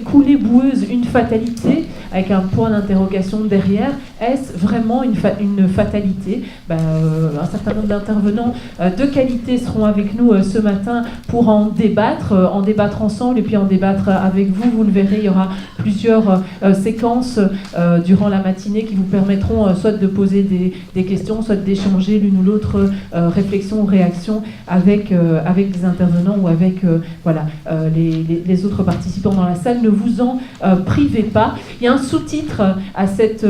coulée boueuse une fatalité, avec un point d'interrogation derrière. Est-ce vraiment une fatalité? Un certain nombre d'intervenants de qualité seront avec nous ce matin pour en débattre ensemble et puis en débattre avec vous. Vous le verrez, il y aura plusieurs séquences durant la matinée qui vous permettront soit de poser des questions, soit d'échanger l'une ou l'autre réflexion ou réaction avec les intervenants ou avec les autres participants dans la salle. Ne vous en privez pas. Il y a un sous-titre à cette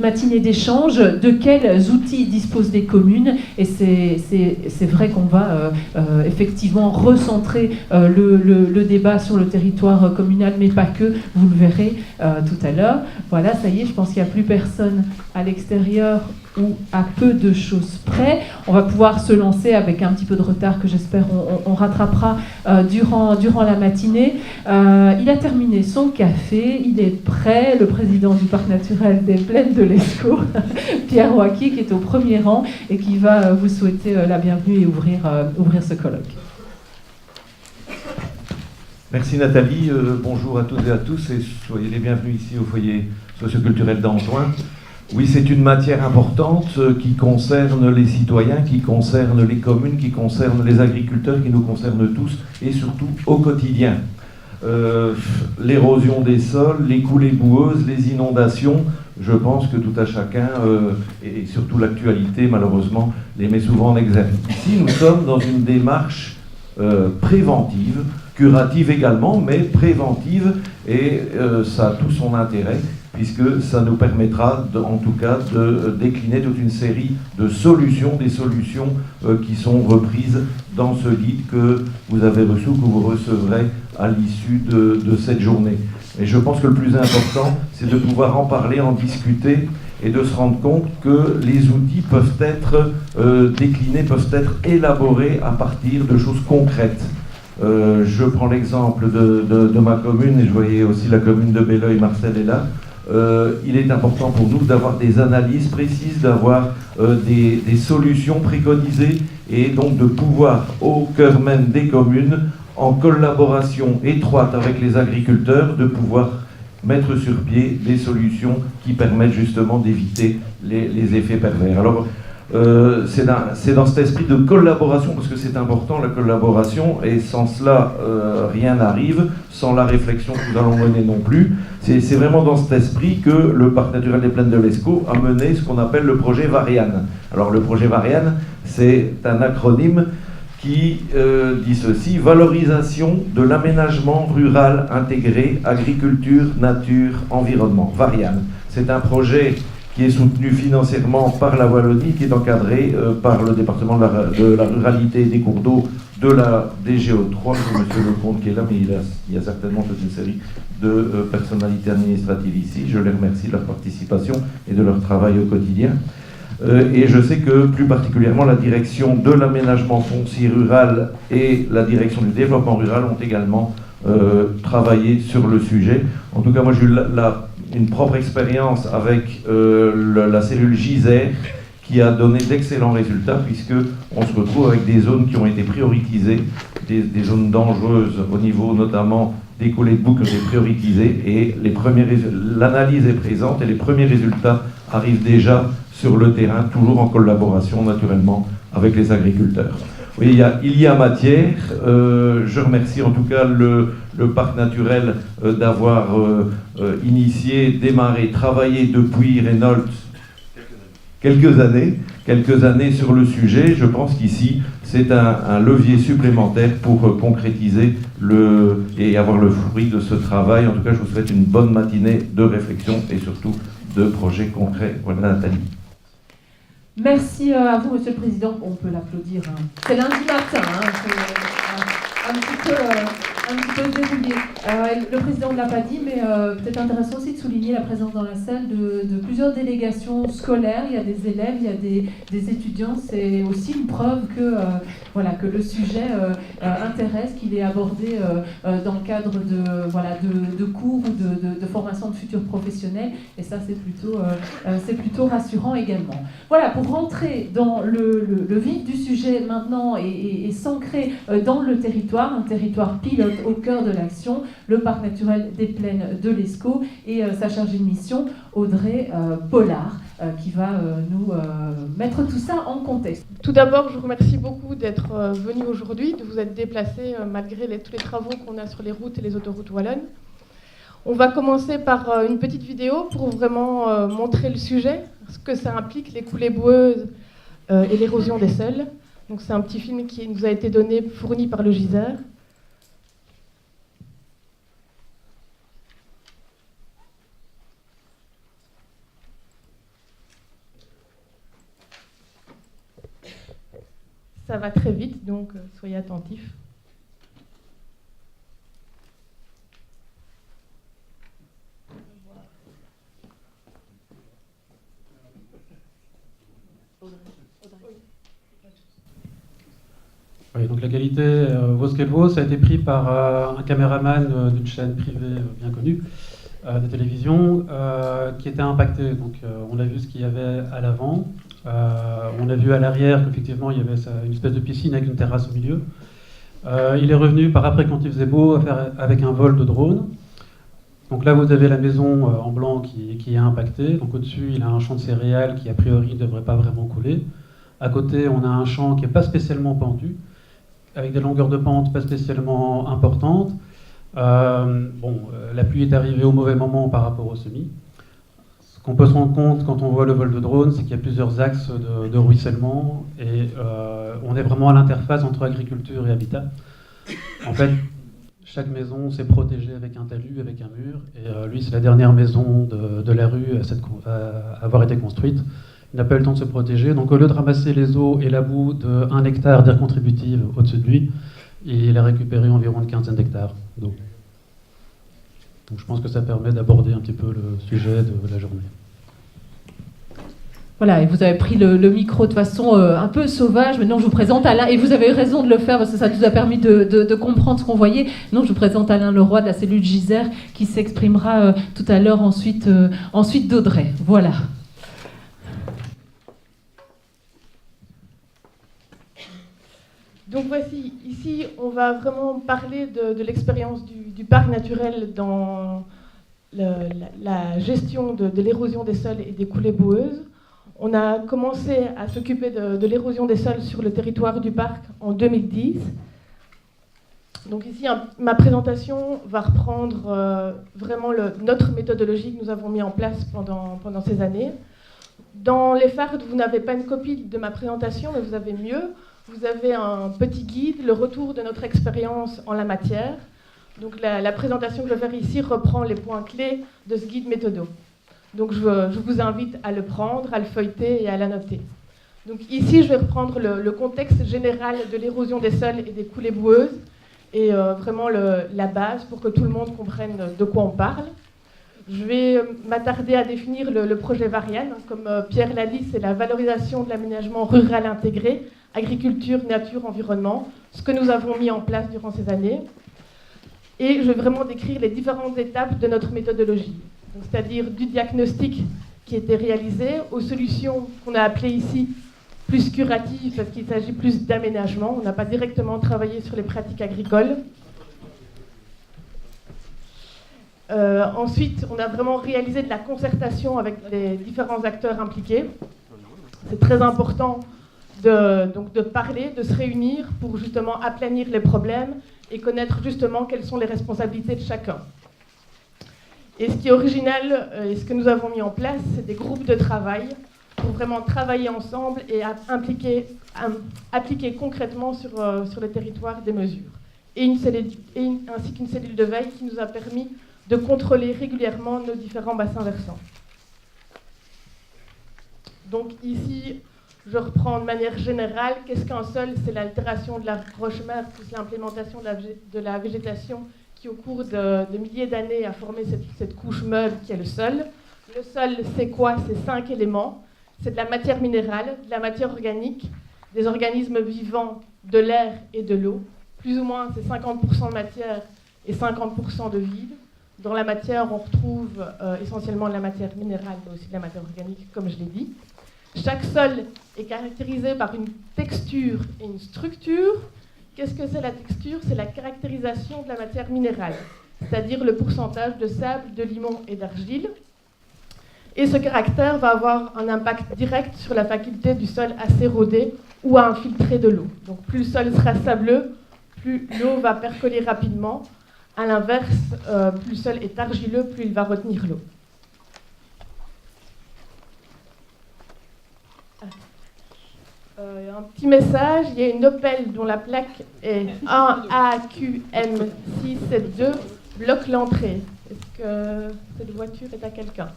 matinée d'échange: de quels outils disposent les communes? Et c'est vrai qu'on va effectivement recentrer le débat sur le territoire communal, mais pas que, vous le verrez tout à l'heure. Voilà, ça y est, je pense qu'il n'y a plus personne à l'extérieur ou à peu de choses près. On va pouvoir se lancer avec un petit peu de retard que j'espère on rattrapera durant la matinée. Il a terminé son café, il est prêt, le président du parc naturel des Plaines de l'Escaut, Pierre Wacky, qui est au premier rang et qui va vous souhaiter la bienvenue et ouvrir ce colloque. Merci Nathalie, bonjour à toutes et à tous et soyez les bienvenus ici au foyer socioculturel d'Antoing. Oui, c'est une matière importante qui concerne les citoyens, qui concerne les communes, qui concerne les agriculteurs, qui nous concerne tous et surtout au quotidien. L'érosion des sols, les coulées boueuses, les inondations, je pense que tout à chacun, et surtout l'actualité malheureusement, les met souvent en exergue. Ici, nous sommes dans une démarche préventive, curative également, mais préventive, et ça a tout son intérêt, puisque ça nous permettra, en tout cas, de décliner toute une série de solutions, des solutions qui sont reprises dans ce guide que vous avez reçu, que vous recevrez à l'issue de cette journée. Et je pense que le plus important, c'est de pouvoir en parler, en discuter, et de se rendre compte que les outils peuvent être déclinés, peuvent être élaborés à partir de choses concrètes. Je prends l'exemple de ma commune, et je voyais aussi la commune de Belleuil, Marcel est là. Il est important pour nous d'avoir des analyses précises, d'avoir des solutions préconisées, et donc de pouvoir, au cœur même des communes, en collaboration étroite avec les agriculteurs, de pouvoir mettre sur pied des solutions qui permettent justement d'éviter les effets pervers. Alors, c'est dans cet esprit de collaboration, parce que c'est important la collaboration, et sans cela rien n'arrive, sans la réflexion que nous allons mener non plus. C'est vraiment dans cet esprit que le parc naturel des Plaines de l'Escaut a mené ce qu'on appelle le projet Variane. Alors le projet Variane, c'est un acronyme qui dit ceci: valorisation de l'aménagement rural intégré, agriculture, nature, environnement. Variane. C'est un projet qui est soutenu financièrement par la Wallonie, qui est encadré par le département de la ruralité et des cours d'eau de la DGO3, M. Lecomte qui est là, mais il y a certainement toute une série de personnalités administratives ici. Je les remercie de leur participation et de leur travail au quotidien. Et je sais que plus particulièrement la direction de l'aménagement foncier rural et la direction du développement rural ont également travaillé sur le sujet. En tout cas, moi j'ai eu une propre expérience avec la cellule GISER qui a donné d'excellents résultats, puisqu'on se retrouve avec des zones qui ont été prioritisées, des zones dangereuses au niveau notamment des coulées de boue qui ont été prioritisées, et l'analyse est présente et les premiers résultats arrivent déjà sur le terrain, toujours en collaboration naturellement avec les agriculteurs. Oui, il y a matière. Je remercie en tout cas le parc naturel d'avoir initié, démarré, travaillé depuis Renault quelques années sur le sujet. Je pense qu'ici, c'est un levier supplémentaire pour concrétiser et avoir le fruit de ce travail. En tout cas, je vous souhaite une bonne matinée de réflexion et surtout de projets concrets. Voilà, Nathalie. Merci à vous, Monsieur le Président. On peut l'applaudir. Hein. C'est lundi matin, un petit peu dérouillé. Le Président ne l'a pas dit, mais peut-être intéressant aussi de souligner la présence dans la salle de plusieurs délégations scolaires. Il y a des élèves, il y a des étudiants. C'est aussi une preuve que le sujet intéresse, qu'il est abordé dans le cadre de cours ou de formations formation de futurs professionnels, et ça c'est plutôt rassurant également. Voilà, pour rentrer dans le vif du sujet maintenant et s'ancrer dans le territoire, un territoire pilote au cœur de l'action, le parc naturel des Plaines de l'Escaut et sa chargée de mission, Audrey Pollard, qui va nous mettre tout ça en contexte. Tout d'abord, je vous remercie beaucoup d'être venu aujourd'hui, de vous être déplacé malgré tous les travaux qu'on a sur les routes et les autoroutes wallonnes. On va commencer par une petite vidéo pour vraiment montrer le sujet, ce que ça implique, les coulées boueuses et l'érosion des sols. Donc c'est un petit film qui nous a été fourni par le GISER. Ça va très vite, donc soyez attentifs. Oui, donc la qualité vaut ce qu'elle vaut. Ça a été pris par un caméraman d'une chaîne privée bien connue de télévision qui était impacté. Donc on a vu ce qu'il y avait à l'avant. On a vu à l'arrière qu'effectivement il y avait une espèce de piscine avec une terrasse au milieu. Il est revenu par après quand il faisait beau avec un vol de drone. Donc là vous avez la maison en blanc qui est impactée. Donc au-dessus il a un champ de céréales qui a priori ne devrait pas vraiment couler. À côté on a un champ qui n'est pas spécialement pentu, avec des longueurs de pente pas spécialement importantes. La pluie est arrivée au mauvais moment par rapport au semis. Ce qu'on peut se rendre compte quand on voit le vol de drone, c'est qu'il y a plusieurs axes de ruissellement et on est vraiment à l'interface entre agriculture et habitat. En fait, chaque maison s'est protégée avec un talus, avec un mur, et lui, c'est la dernière maison de la rue à avoir été construite. Il n'a pas eu le temps de se protéger, donc au lieu de ramasser les eaux et la boue d'1 hectare d'air contributive au-dessus de lui, il a récupéré environ une quinzaine d'hectares d'eau. Donc je pense que ça permet d'aborder un petit peu le sujet de la journée. Voilà, et vous avez pris le micro de façon un peu sauvage. Maintenant, je vous présente Alain, et vous avez raison de le faire parce que ça nous a permis de comprendre ce qu'on voyait. Non, je vous présente Alain Leroy de la cellule GISER qui s'exprimera tout à l'heure ensuite d'Audrey. Voilà. Donc voici, ici, on va vraiment parler de l'expérience du parc naturel dans la gestion de l'érosion des sols et des coulées boueuses. On a commencé à s'occuper de l'érosion des sols sur le territoire du parc en 2010. Donc ici, ma présentation va reprendre vraiment notre méthodologie que nous avons mis en place pendant ces années. Dans les fardes, vous n'avez pas une copie de ma présentation, mais vous avez mieux. Vous avez un petit guide, le retour de notre expérience en la matière. Donc la présentation que je vais faire ici reprend les points clés de ce guide méthodo. Donc je vous invite à le prendre, à le feuilleter et à l'annoter. Donc ici, je vais reprendre le contexte général de l'érosion des sols et des coulées boueuses et vraiment la base pour que tout le monde comprenne de quoi on parle. Je vais m'attarder à définir le projet Variane. Comme Pierre l'a dit, c'est la valorisation de l'aménagement rural intégré, agriculture, nature, environnement, ce que nous avons mis en place durant ces années. Et je vais vraiment décrire les différentes étapes de notre méthodologie, c'est-à-dire du diagnostic qui était réalisé aux solutions qu'on a appelées ici plus curatives, parce qu'il s'agit plus d'aménagement. On n'a pas directement travaillé sur les pratiques agricoles. Ensuite, on a vraiment réalisé de la concertation avec les différents acteurs impliqués. C'est très important de parler, de se réunir pour justement aplanir les problèmes et connaître justement quelles sont les responsabilités de chacun. Et ce qui est original et ce que nous avons mis en place, c'est des groupes de travail pour vraiment travailler ensemble et appliquer concrètement sur le territoire des mesures. Ainsi qu'une cellule de veille qui nous a permis de contrôler régulièrement nos différents bassins versants. Donc ici, je reprends de manière générale. Qu'est-ce qu'un sol? C'est l'altération de la roche-mère plus l'implémentation de la végétation qui, au cours de milliers d'années, a formé cette couche meuble qui est le sol. Le sol, c'est quoi? C'est 5 éléments. C'est de la matière minérale, de la matière organique, des organismes vivants, de l'air et de l'eau. Plus ou moins, c'est 50% de matière et 50% de vide. Dans la matière, on retrouve essentiellement de la matière minérale, mais aussi de la matière organique, comme je l'ai dit. Chaque sol est caractérisé par une texture et une structure. Qu'est-ce que c'est la texture? C'est la caractérisation de la matière minérale, c'est-à-dire le pourcentage de sable, de limon et d'argile. Et ce caractère va avoir un impact direct sur la faculté du sol à s'éroder ou à infiltrer de l'eau. Donc plus le sol sera sableux, plus l'eau va percoler rapidement. À l'inverse, plus le sol est argileux, plus il va retenir l'eau. Un petit message, il y a une Opel dont la plaque est 1AQM672, bloque l'entrée. Est-ce que cette voiture est à quelqu'un?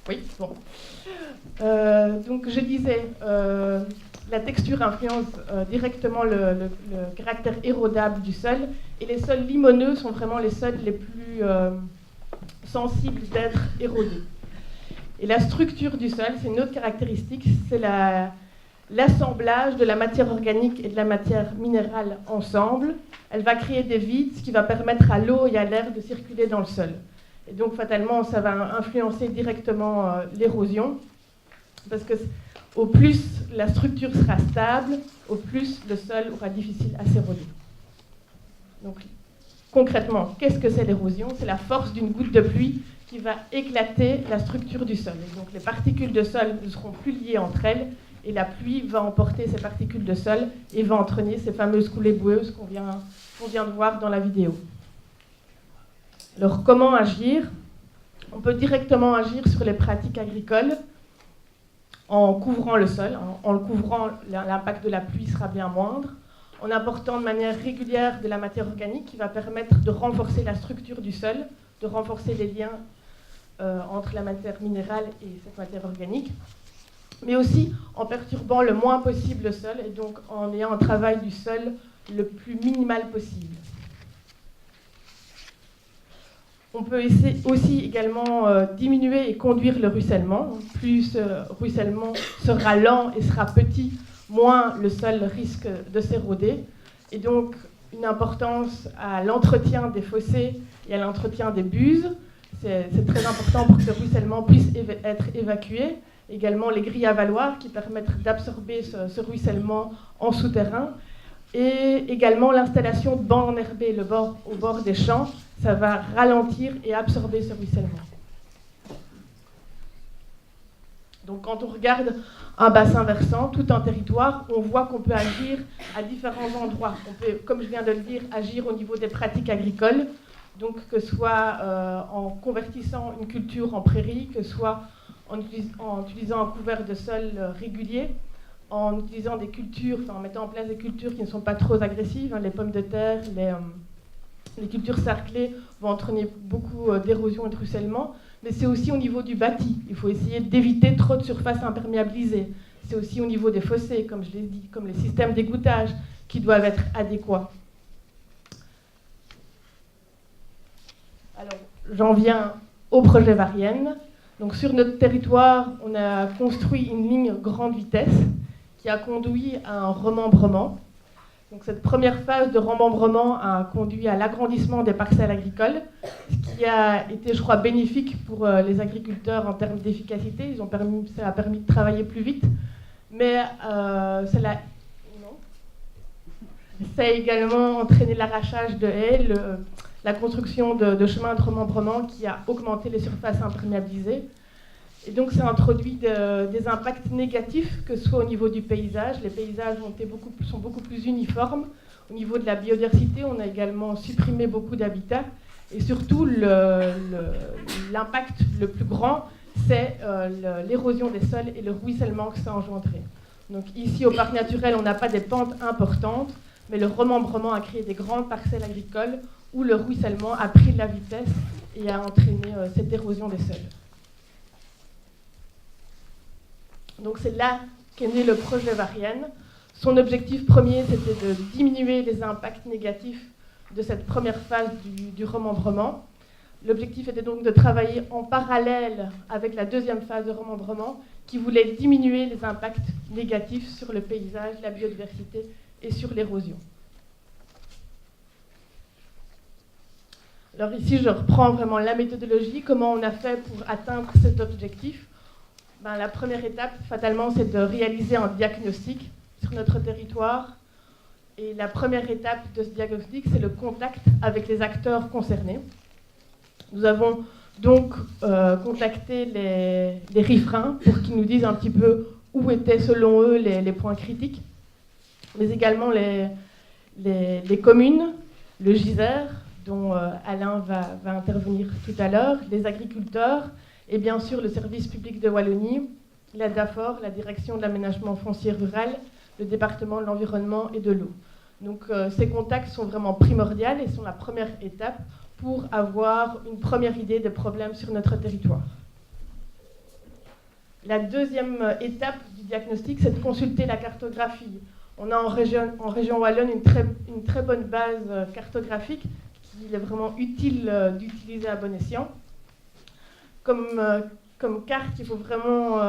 Oui, bon. Donc je disais, la texture influence directement le caractère érodable du sol, et les sols limoneux sont vraiment les sols les plus sensibles d'être érodés. Et la structure du sol, c'est une autre caractéristique, c'est l'assemblage de la matière organique et de la matière minérale ensemble. Elle va créer des vides, ce qui va permettre à l'eau et à l'air de circuler dans le sol. Et donc, fatalement, ça va influencer directement l'érosion, parce que au plus la structure sera stable, au plus le sol aura difficile à s'éroder. Donc, concrètement, qu'est-ce que c'est l'érosion? C'est la force d'une goutte de pluie qui va éclater la structure du sol. Et donc, les particules de sol ne seront plus liées entre elles, et la pluie va emporter ces particules de sol et va entraîner ces fameuses coulées boueuses qu'on vient de voir dans la vidéo. Alors, comment agir? On peut directement agir sur les pratiques agricoles en couvrant le sol. En le couvrant, l'impact de la pluie sera bien moindre. En apportant de manière régulière de la matière organique qui va permettre de renforcer la structure du sol, de renforcer les liens entre la matière minérale et cette matière organique. Mais aussi en perturbant le moins possible le sol et donc en ayant un travail du sol le plus minimal possible. On peut aussi également diminuer et conduire le ruissellement. Plus ce ruissellement sera lent et sera petit, moins le sol risque de s'éroder. Et donc, une importance à l'entretien des fossés et à l'entretien des buses. C'est très important pour que ce ruissellement puisse être évacué. Également, les grilles à valoir qui permettent d'absorber ce ruissellement en souterrain. Et également l'installation de bancs enherbés au bord des champs. Ça va ralentir et absorber ce ruissellement. Donc quand on regarde un bassin versant, tout un territoire, on voit qu'on peut agir à différents endroits. On peut, comme je viens de le dire, agir au niveau des pratiques agricoles, donc que ce soit en convertissant une culture en prairie, que ce soit en utilisant un couvert de sol régulier, en utilisant des cultures, en mettant en place des cultures qui ne sont pas trop agressives, les pommes de terre, les cultures sarclées vont entraîner beaucoup d'érosion et de ruissellement, mais c'est aussi au niveau du bâti. Il faut essayer d'éviter trop de surfaces imperméabilisées. C'est aussi au niveau des fossés, comme je l'ai dit, comme les systèmes d'égouttage qui doivent être adéquats. Alors, j'en viens au projet Varienne. Donc, sur notre territoire, on a construit une ligne grande vitesse qui a conduit à un remembrement. Donc, cette première phase de remembrement a conduit à l'agrandissement des parcelles agricoles, ce qui a été, je crois, bénéfique pour les agriculteurs en termes d'efficacité. Ça a permis de travailler plus vite, mais ça a également entraîné l'arrachage de haies, la construction de chemins de remembrement qui a augmenté les surfaces imperméabilisées. Et donc, ça a introduit des impacts négatifs, que ce soit au niveau du paysage. Les paysages sont beaucoup plus uniformes. Au niveau de la biodiversité, on a également supprimé beaucoup d'habitats. Et surtout, l'impact le plus grand, c'est l'érosion des sols et le ruissellement que ça a engendré. Donc ici, au parc naturel, on n'a pas des pentes importantes, mais le remembrement a créé des grandes parcelles agricoles où le ruissellement a pris de la vitesse et a entraîné cette érosion des sols. Donc c'est là qu'est né le projet Varienne. Son objectif premier, c'était de diminuer les impacts négatifs de cette première phase du remembrement. L'objectif était donc de travailler en parallèle avec la deuxième phase de remembrement qui voulait diminuer les impacts négatifs sur le paysage, la biodiversité et sur l'érosion. Alors ici, je reprends vraiment la méthodologie, comment on a fait pour atteindre cet objectif. La première étape, fatalement, c'est de réaliser un diagnostic sur notre territoire. Et la première étape de ce diagnostic, c'est le contact avec les acteurs concernés. Nous avons donc contacté les riverains pour qu'ils nous disent un petit peu où étaient selon eux les points critiques, mais également les communes, le GISER, dont Alain va intervenir tout à l'heure, les agriculteurs et bien sûr le service public de Wallonie, la DAFOR, la direction de l'aménagement foncier rural, le département de l'environnement et de l'eau. Donc ces contacts sont vraiment primordiaux et sont la première étape pour avoir une première idée des problèmes sur notre territoire. La deuxième étape du diagnostic, c'est de consulter la cartographie. On a en région Wallonne une très bonne base cartographique qu'il est vraiment utile d'utiliser à bon escient. Comme carte, il faut vraiment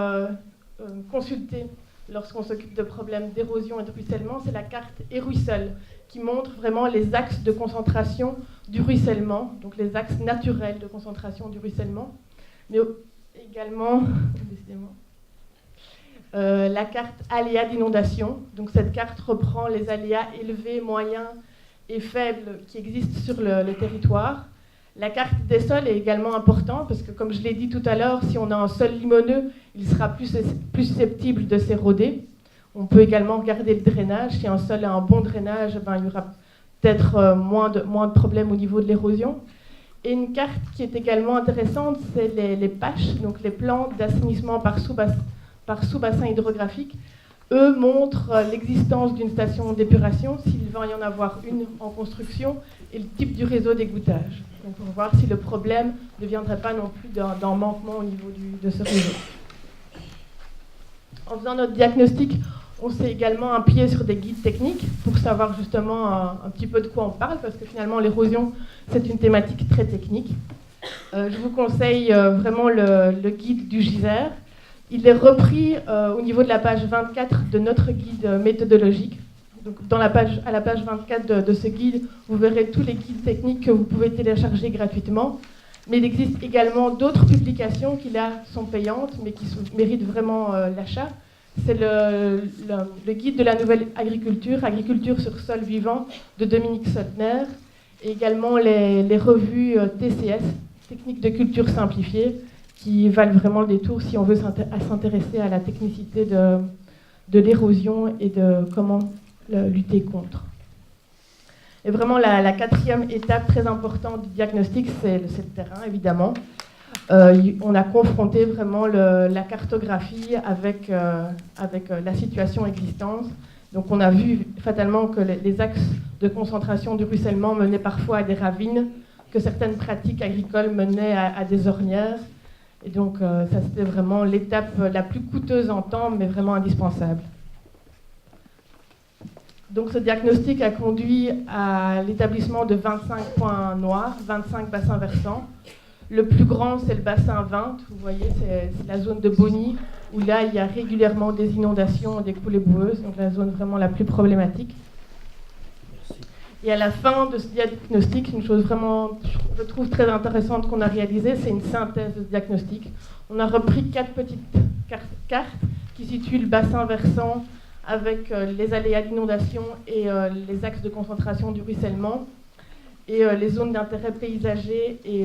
consulter lorsqu'on s'occupe de problèmes d'érosion et de ruissellement, c'est la carte Eruissel qui montre vraiment les axes de concentration du ruissellement, donc les axes naturels de concentration du ruissellement, mais également la carte aléas d'inondation. Donc cette carte reprend les aléas élevés, moyens et faibles qui existent sur le territoire. La carte des sols est également importante parce que, comme je l'ai dit tout à l'heure, si on a un sol limoneux, il sera plus susceptible de s'éroder. On peut également regarder le drainage. Si un sol a un bon drainage, il y aura peut-être moins de problèmes au niveau de l'érosion. Et une carte qui est également intéressante, c'est les PACH, donc les plans d'assainissement par sous-bassin hydrographique. Eux montrent l'existence d'une station d'épuration, s'il va y en avoir une en construction, et le type du réseau d'égouttage. Donc pour voir si le problème ne viendrait pas non plus d'un manquement au niveau de ce réseau. En faisant notre diagnostic, on s'est également appuyé sur des guides techniques pour savoir justement un petit peu de quoi on parle, parce que finalement l'érosion, c'est une thématique très technique. Je vous conseille vraiment le guide du GISER. Il est repris au niveau de la page 24 de notre guide méthodologique. Donc, à la page 24 de ce guide, vous verrez tous les guides techniques que vous pouvez télécharger gratuitement. Mais il existe également d'autres publications qui, là, sont payantes, mais qui méritent vraiment l'achat. C'est le guide de la nouvelle agriculture, Agriculture sur sol vivant, de Dominique Sottner, et également les revues TCS, Techniques de culture simplifiée, qui valent vraiment le détour si on veut s'intéresser à la technicité de l'érosion et de comment lutter contre. Et vraiment, la quatrième étape très importante du diagnostic, c'est le terrain, évidemment. On a confronté vraiment la cartographie avec la situation existante. Donc on a vu fatalement que les axes de concentration du ruissellement menaient parfois à des ravines, que certaines pratiques agricoles menaient à des ornières. Et donc ça, c'était vraiment l'étape la plus coûteuse en temps, mais vraiment indispensable. Donc ce diagnostic a conduit à l'établissement de 25 points noirs, 25 bassins versants. Le plus grand, c'est le bassin 20, vous voyez, c'est la zone de Bonny, où là, il y a régulièrement des inondations, des coulées boueuses, donc la zone vraiment la plus problématique. Merci. Et à la fin de ce diagnostic, une chose vraiment, je trouve très intéressante qu'on a réalisée, c'est une synthèse de ce diagnostic. On a repris 4 petites cartes qui situent le bassin versant avec les aléas d'inondation et les axes de concentration du ruissellement, et les zones d'intérêt paysager et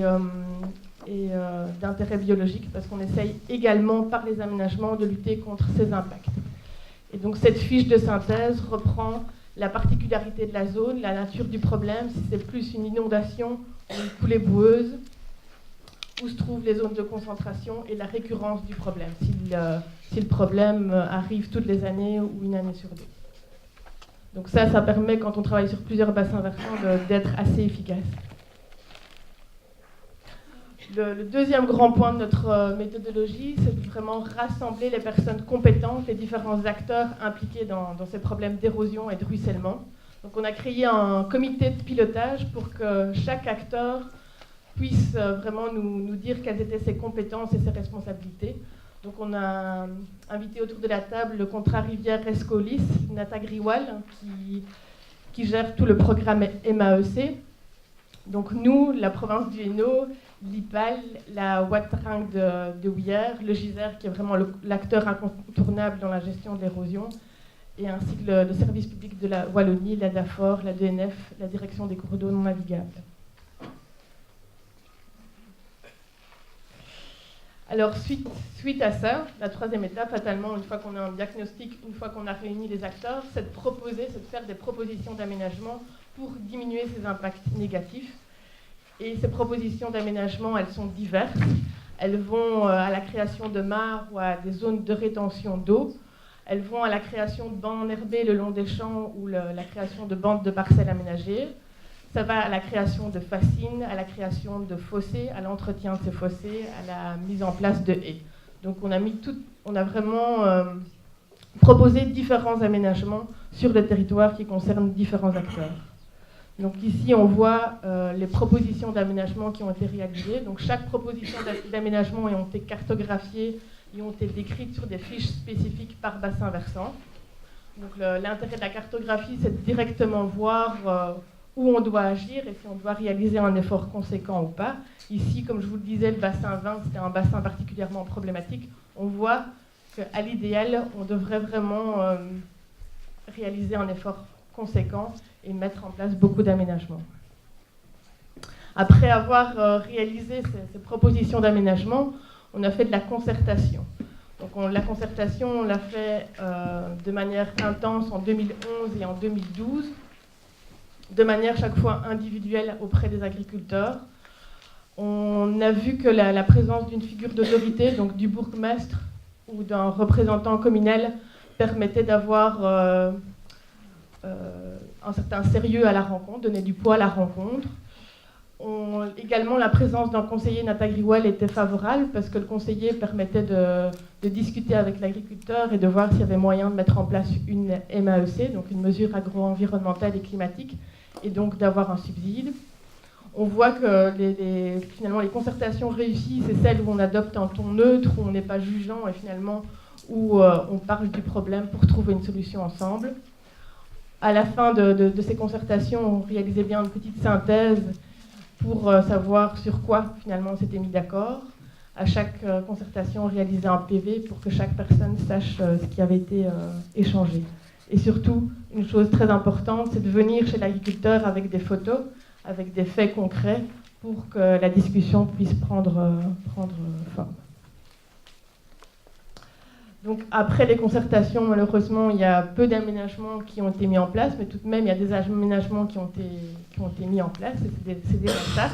d'intérêt biologique, parce qu'on essaye également par les aménagements de lutter contre ces impacts. Et donc cette fiche de synthèse reprend la particularité de la zone, la nature du problème, si c'est plus une inondation ou une coulée boueuse, où se trouvent les zones de concentration et la récurrence du problème, si le problème arrive toutes les années ou une année sur deux. Donc ça permet, quand on travaille sur plusieurs bassins versants, d'être assez efficace. Le deuxième grand point de notre méthodologie, c'est de vraiment rassembler les personnes compétentes, les différents acteurs impliqués dans ces problèmes d'érosion et de ruissellement. Donc on a créé un comité de pilotage pour que chaque acteur puisse vraiment nous dire quelles étaient ses compétences et ses responsabilités. Donc on a invité autour de la table le contrat rivière Rescolis, Nata Griwal, qui gère tout le programme MAEC. Donc nous, la province du Hainaut, l'IPAL, la Watering de Ouillère, le GISER qui est vraiment l'acteur incontournable dans la gestion de l'érosion, et ainsi que le service public de la Wallonie, la DAFOR, la DNF, la direction des cours d'eau non navigables. Alors suite à ça, la troisième étape, fatalement, une fois qu'on a un diagnostic, une fois qu'on a réuni les acteurs, c'est de faire des propositions d'aménagement pour diminuer ces impacts négatifs. Et ces propositions d'aménagement, elles sont diverses. Elles vont à la création de mares ou à des zones de rétention d'eau. Elles vont à la création de bancs enherbés le long des champs ou la création de bandes de parcelles aménagées. Ça va à la création de fascines, à la création de fossés, à l'entretien de ces fossés, à la mise en place de haies. Donc on a vraiment proposé différents aménagements sur le territoire qui concernent différents acteurs. Donc ici on voit les propositions d'aménagement qui ont été réalisées. Donc chaque proposition d'aménagement a été cartographiée et ont été décrites sur des fiches spécifiques par bassin versant. Donc l'intérêt de la cartographie, c'est de directement voir où on doit agir et si on doit réaliser un effort conséquent ou pas. Ici, comme je vous le disais, le bassin 20, c'était un bassin particulièrement problématique. On voit qu'à l'idéal, on devrait vraiment réaliser un effort conséquent et mettre en place beaucoup d'aménagements. Après avoir réalisé ces propositions d'aménagement, on a fait de la concertation. Donc la concertation, on l'a fait de manière intense en 2011 et en 2012, de manière chaque fois individuelle auprès des agriculteurs. On a vu que la présence d'une figure d'autorité, donc du bourgmestre ou d'un représentant communal, permettait d'avoir un certain sérieux à la rencontre, donner du poids à la rencontre. Également, la présence d'un conseiller Natagriwal était favorable parce que le conseiller permettait de discuter avec l'agriculteur et de voir s'il y avait moyen de mettre en place une MAEC, donc une mesure agro-environnementale et climatique, et donc d'avoir un subside. On voit que finalement les concertations réussies, c'est celles où on adopte un ton neutre, où on n'est pas jugeant et finalement où on parle du problème pour trouver une solution ensemble. À la fin de ces concertations, on réalisait bien une petite synthèse pour savoir sur quoi finalement on s'était mis d'accord. À chaque concertation, on réalisait un PV pour que chaque personne sache ce qui avait été échangé. Et surtout, une chose très importante, c'est de venir chez l'agriculteur avec des photos, avec des faits concrets, pour que la discussion puisse prendre forme. Donc après les concertations, malheureusement, il y a peu d'aménagements qui ont été mis en place, mais tout de même, il y a des aménagements qui ont été mis en place, et c'est déjà ça.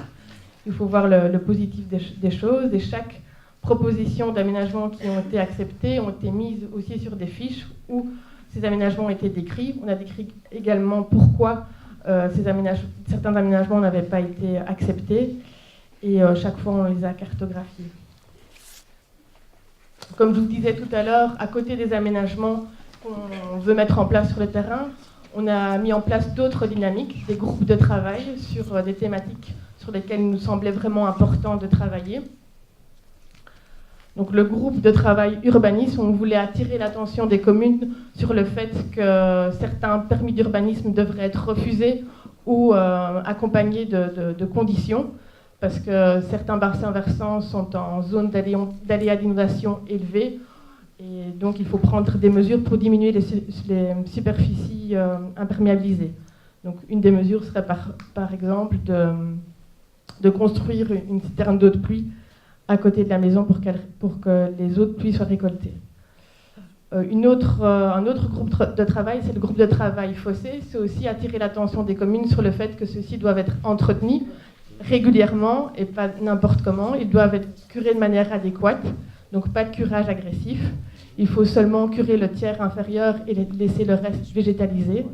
Il faut voir le positif des choses, et chaque proposition d'aménagement qui ont été acceptées ont été mises aussi sur des fiches où ces aménagements ont été décrits. On a décrit également pourquoi certains aménagements n'avaient pas été acceptés, et chaque fois on les a cartographiés. Comme je vous disais tout à l'heure, à côté des aménagements qu'on veut mettre en place sur le terrain, on a mis en place d'autres dynamiques, des groupes de travail sur des thématiques sur lesquelles il nous semblait vraiment important de travailler. Donc le groupe de travail urbanisme, on voulait attirer l'attention des communes sur le fait que certains permis d'urbanisme devraient être refusés ou accompagnés de conditions, parce que certains bassins versants sont en zone d'aléa d'inondation élevée, et donc il faut prendre des mesures pour diminuer les superficies imperméabilisées. Donc une des mesures serait par exemple de construire une citerne d'eau de pluie à côté de la maison pour que les eaux de pluie soient récoltées. Un autre groupe de travail, c'est le groupe de travail fossé. C'est aussi attirer l'attention des communes sur le fait que ceux-ci doivent être entretenus régulièrement et pas n'importe comment. Ils doivent être curés de manière adéquate, donc pas de curage agressif. Il faut seulement curer le tiers inférieur et laisser le reste végétalisé.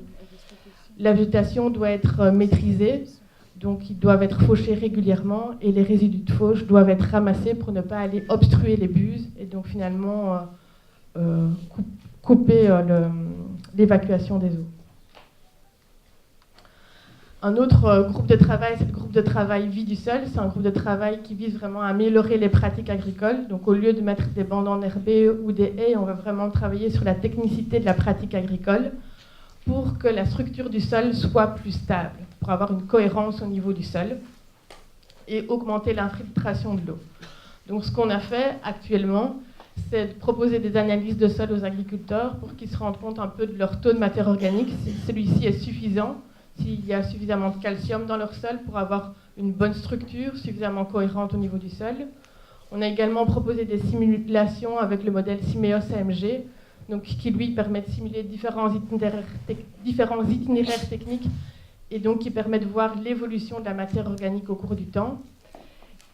La végétation doit être maîtrisée, donc ils doivent être fauchés régulièrement et les résidus de fauche doivent être ramassés pour ne pas aller obstruer les buses et donc finalement couper l'évacuation des eaux. Un autre groupe de travail, c'est le groupe de travail vie du sol. C'est un groupe de travail qui vise vraiment à améliorer les pratiques agricoles. Donc au lieu de mettre des bandes enherbées ou des haies, on va vraiment travailler sur la technicité de la pratique agricole pour que la structure du sol soit plus stable. pour avoir une cohérence au niveau du sol et augmenter l'infiltration de l'eau. Donc ce qu'on a fait actuellement, c'est de proposer des analyses de sol aux agriculteurs pour qu'ils se rendent compte un peu de leur taux de matière organique, si celui-ci est suffisant, s'il y a suffisamment de calcium dans leur sol pour avoir une bonne structure suffisamment cohérente au niveau du sol. On a également proposé des simulations avec le modèle Simeos AMG, donc qui lui permet de simuler différents itinéraires techniques et donc qui permet de voir l'évolution de la matière organique au cours du temps.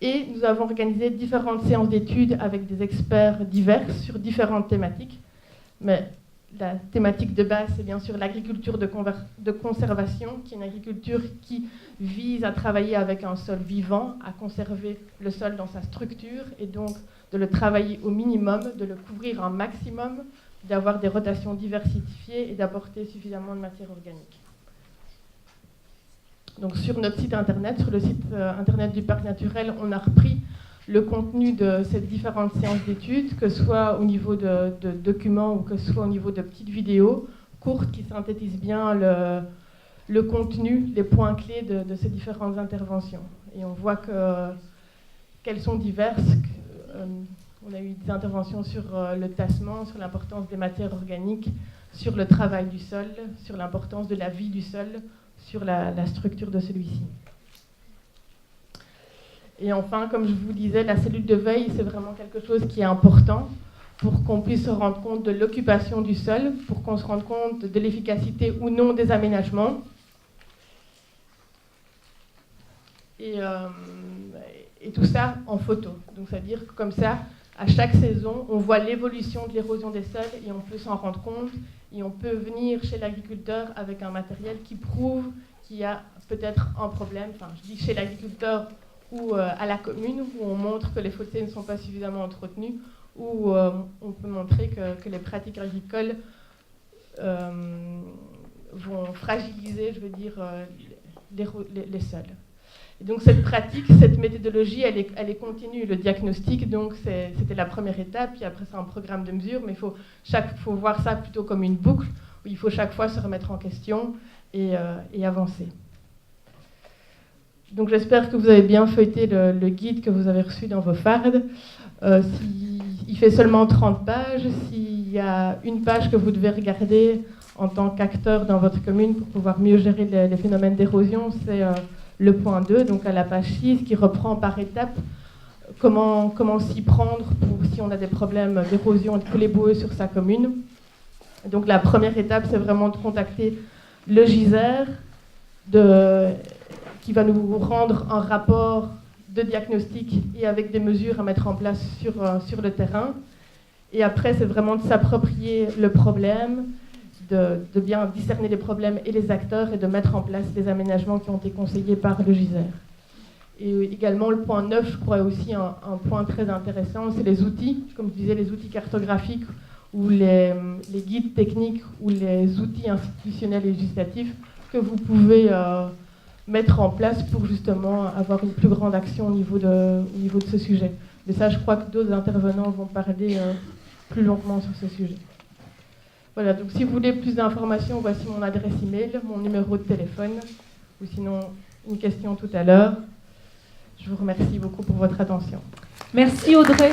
Et nous avons organisé différentes séances d'études avec des experts divers sur différentes thématiques. Mais la thématique de base, c'est bien sûr l'agriculture de conservation, qui est une agriculture qui vise à travailler avec un sol vivant, à conserver le sol dans sa structure et donc de le travailler au minimum, de le couvrir un maximum, d'avoir des rotations diversifiées et d'apporter suffisamment de matière organique. Donc sur notre site internet, sur le site internet du parc naturel, on a repris le contenu de ces différentes séances d'études, que ce soit au niveau de documents ou que ce soit au niveau de petites vidéos courtes qui synthétisent bien le contenu, les points clés de ces différentes interventions. Et on voit qu'elles sont diverses. On a eu des interventions sur le tassement, sur l'importance des matières organiques, sur le travail du sol, sur l'importance de la vie du sol, sur la structure de celui-ci. Et enfin, comme je vous disais, la cellule de veille, c'est vraiment quelque chose qui est important pour qu'on puisse se rendre compte de l'occupation du sol, pour qu'on se rende compte de l'efficacité ou non des aménagements. Et tout ça en photo. Donc, c'est-à-dire que comme ça, à chaque saison, on voit l'évolution de l'érosion des sols et on peut s'en rendre compte. Et on peut venir chez l'agriculteur avec un matériel qui prouve qu'il y a peut-être un problème. Enfin, je dis chez l'agriculteur ou à la commune, où on montre que les fossés ne sont pas suffisamment entretenus, où on peut montrer que les pratiques agricoles vont fragiliser, je veux dire, les sols. Et donc cette pratique, cette méthodologie, elle est continue. Le diagnostic, donc c'était la première étape, puis après c'est un programme de mesure, mais il faut voir ça plutôt comme une boucle, où il faut chaque fois se remettre en question et avancer. Donc j'espère que vous avez bien feuilleté le guide que vous avez reçu dans vos fardes. Il fait seulement 30 pages. S'il y a une page que vous devez regarder en tant qu'acteur dans votre commune pour pouvoir mieux gérer les phénomènes d'érosion, c'est le point 2, donc à la page 6, qui reprend par étapes comment s'y prendre si on a des problèmes d'érosion et de coulées boueuses sur sa commune. Donc la première étape, c'est vraiment de contacter le GISER, qui va nous rendre un rapport de diagnostic et avec des mesures à mettre en place sur le terrain. Et après, c'est vraiment de s'approprier le problème, de bien discerner les problèmes et les acteurs et de mettre en place les aménagements qui ont été conseillés par le GISER. Et également, le point 9, je crois aussi un point très intéressant, c'est les outils, comme je disais, les outils cartographiques ou les guides techniques ou les outils institutionnels et législatifs que vous pouvez mettre en place pour justement avoir une plus grande action au niveau de ce sujet. Mais ça, je crois que d'autres intervenants vont parler plus longuement sur ce sujet. Voilà, donc si vous voulez plus d'informations, voici mon adresse email, mon numéro de téléphone, ou sinon une question tout à l'heure. Je vous remercie beaucoup pour votre attention. Merci Audrey.